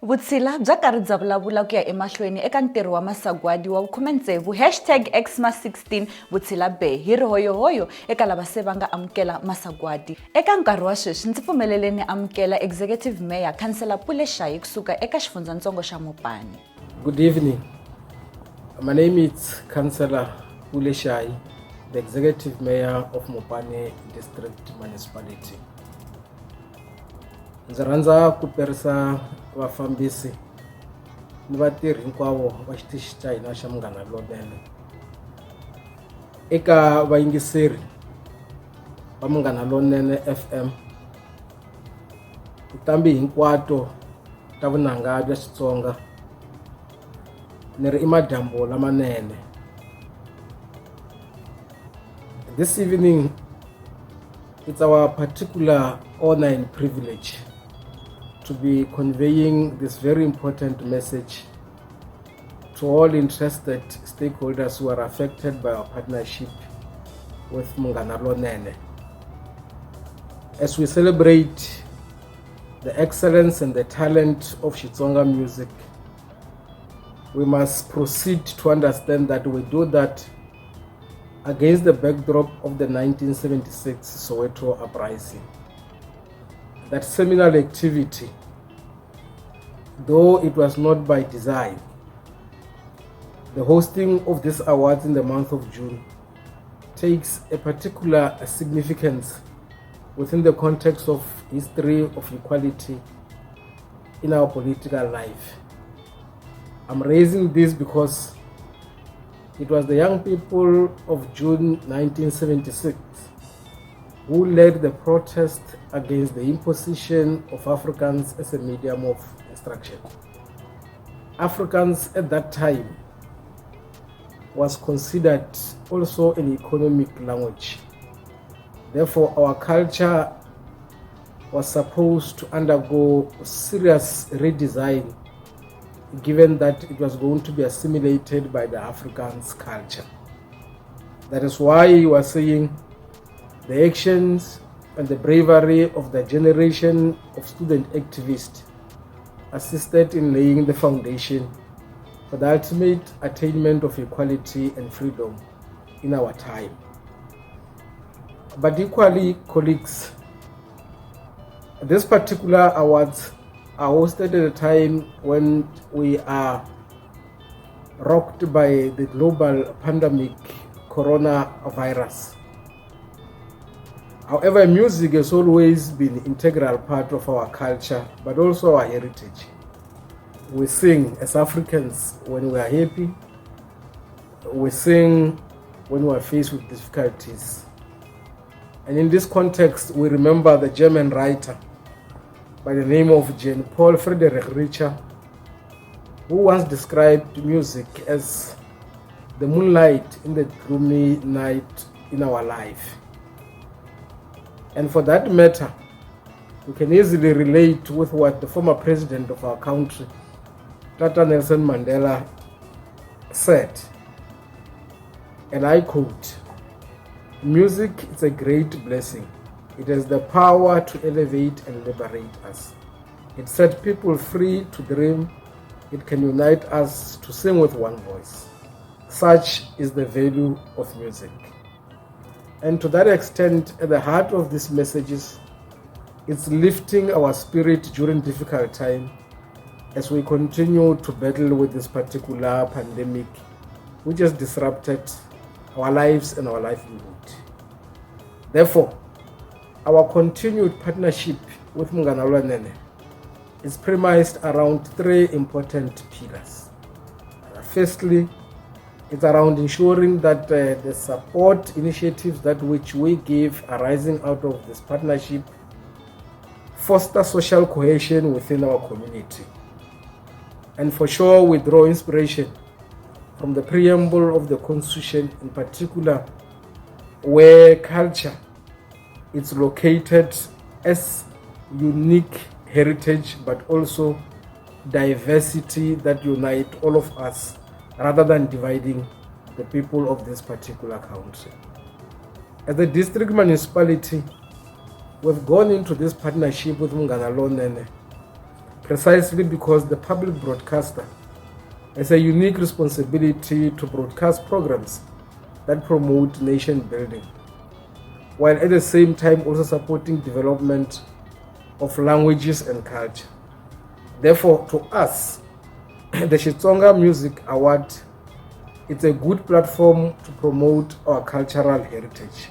Vutshila bya karhi bya vulavula ku ya emahlweni eka ntirho wa masagwadi wa vu-16 #Xma16 Vutshila Bay hi ri hoyohoyo eka lava se va nga amukela masagwadi. Eka nkarhi wa sweswi ndzi pfumelele ni amukela Executive Mayor Cllr Pule Shai kusuka eka xifundzatsongo xa Mopani. Good evening. My name is Cllr Pule Shai, the Executive Mayor of Mopani District Municipality. Ndzi rhandza ku perisa vafambisi ni vatirhi hinkwavo va xitichi xa hina xa Munghana Lonene eka vayingiseri va Munghana Lonene FM, tintambi hinkwato ta vunanga bya Xitsonga, ni ri i madyambu lamanene. This evening it's our particular honor and privilege to be conveying this very important message to all interested stakeholders who are affected by our partnership with Munghana Lonene. As we celebrate the excellence and the talent of Xitsonga music, we must proceed to understand that we do that against the backdrop of the 1976 Soweto uprising. That seminal activity, though it was not by design, the hosting of these awards in the month of June takes a particular significance within the context of history of equality in our political life. I'm raising this because it was the young people of June 1976 who led the protest against the imposition of Afrikaans as a medium of instruction. Afrikaans at that time was considered also an economic language. Therefore, our culture was supposed to undergo serious redesign, given that it was going to be assimilated by the Afrikaans culture. That is why you are seeing the actions and the bravery of the generation of student activists assisted in laying the foundation for the ultimate attainment of equality and freedom in our time. But equally, colleagues, these particular awards are hosted at a time when we are rocked by the global pandemic coronavirus. However, music has always been an integral part of our culture, but also our heritage. We sing as Africans when we are happy. We sing when we are faced with difficulties. And in this context, we remember the German writer by the name of Paul Friedrich Richter, who once described music as the moonlight in the gloomy night in our life. And for that matter, we can easily relate with what the former president of our country, Tata Nelson Mandela, said, and I quote, "Music is a great blessing. It has the power to elevate and liberate us. It sets people free to dream. It can unite us to sing with one voice. Such is the value of music." And to that extent, at the heart of these messages, it's lifting our spirit during difficult time as we continue to battle with this particular pandemic, which has disrupted our lives and our livelihood. Therefore, our continued partnership with Munghana Lonene is premised around three important pillars. Firstly, it's around ensuring that the support initiatives that which we give arising out of this partnership foster social cohesion within our community. And for sure, we draw inspiration from the preamble of the Constitution, in particular, where culture is located as unique heritage, but also diversity that unite all of us rather than dividing the people of this particular country. As a district municipality, we've gone into this partnership with Munghana Lonene precisely because the public broadcaster has a unique responsibility to broadcast programs that promote nation building, while at the same time also supporting development of languages and culture. Therefore, to us, the Xitsonga Music Award is a good platform to promote our cultural heritage,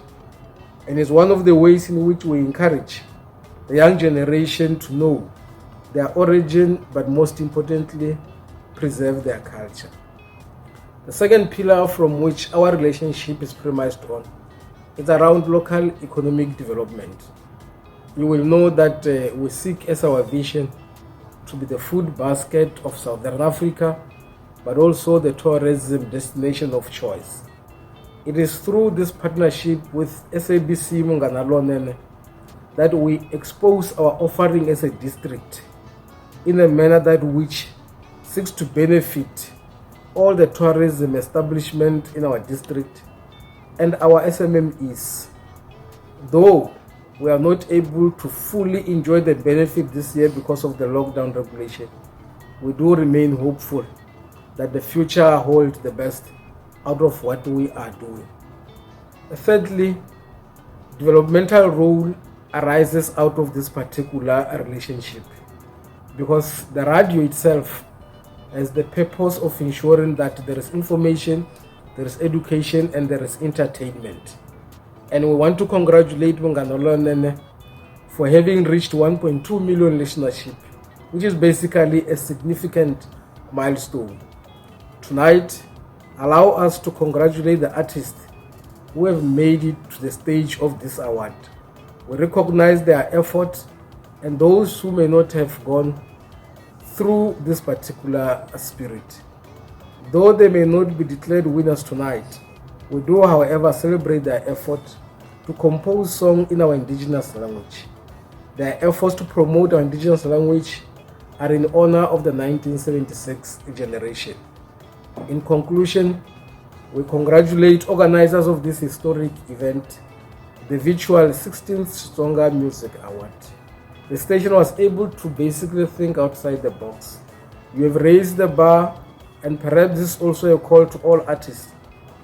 and is one of the ways in which we encourage the young generation to know their origin, but most importantly, preserve their culture. The second pillar from which our relationship is premised on is around local economic development. You will know that we seek as our vision to be the food basket of Southern Africa, but also the tourism destination of choice. It is through this partnership with SABC Munganalonene that we expose our offering as a district in a manner that which seeks to benefit all the tourism establishment in our district and our SMMEs. Though we are not able to fully enjoy the benefit this year because of the lockdown regulation, we do remain hopeful that the future holds the best out of what we are doing. Thirdly, developmental role arises out of this particular relationship because the radio itself has the purpose of ensuring that there is information, there is education, and there is entertainment. And we want to congratulate Munganolonene for having reached 1.2 million listenership, which is basically a significant milestone. Tonight, allow us to congratulate the artists who have made it to the stage of this award. We recognize their effort and those who may not have gone through this particular spirit. Though they may not be declared winners tonight, we do, however, celebrate their effort to compose songs in our indigenous language. Their efforts to promote our indigenous language are in honor of the 1976 generation. In conclusion, we congratulate organizers of this historic event, the virtual 16th Xitsonga Music Award. The station was able to basically think outside the box. You have raised the bar, and perhaps this is also a call to all artists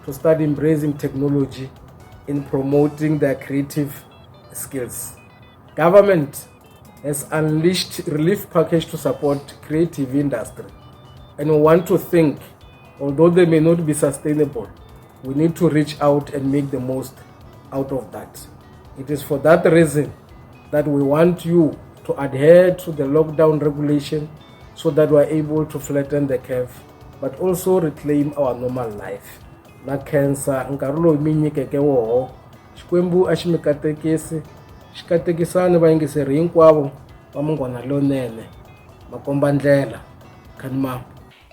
to start embracing technology in promoting their creative skills. Government has unleashed relief package to support creative industry, and we want to think, although they may not be sustainable, we need to reach out and make the most out of that. It is for that reason that we want you to adhere to the lockdown regulation so that we are able to flatten the curve, but also reclaim our normal life. Na cancer nkarolo minyikeke woho xikwembu a xi mi katekisi xi katekisani vayingiseri hinkwavo va Munganalonene makomba ndlela khanimama.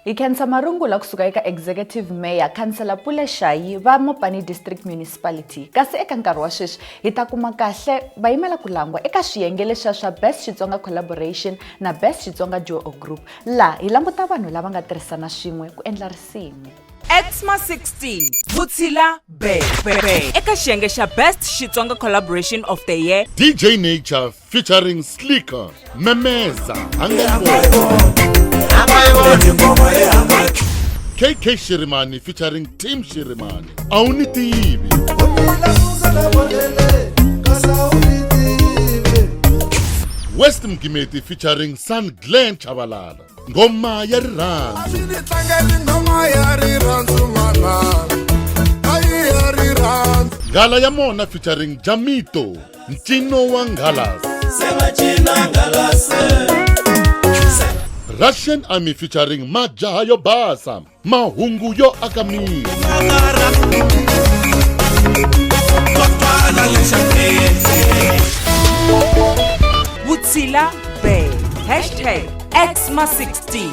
Hi khensa marungula kusuka eka Executive Mayor Cllr Pule Shai va Mopani District Municipality, kasi eka nkarhi wa sweswi hi ta kuma kahle va yimela ku langwa eka swiyenge leswi swa Best Xitsonga Collaboration na Best Xitsonga Duo Group, laha hi languta vanhu lava nga tirhisana swin'we ku endla risimu. Xma 16 Vutshila Bebe eka xiyenge xa Best Xitsonga Collaboration of the Year, DJ Nature featuring Slicker Memeza KK Shirimani featuring Team Shirimani Aunitivi West Mgimeti featuring San Glenn Chabalala Ngoma ya Riranzu Ngala ya Mona featuring Jamito Ncino wa Ngalas Russian Army featuring Majaha yo Basa Mahungu yo Akami Vutshila Bebe #Xma 16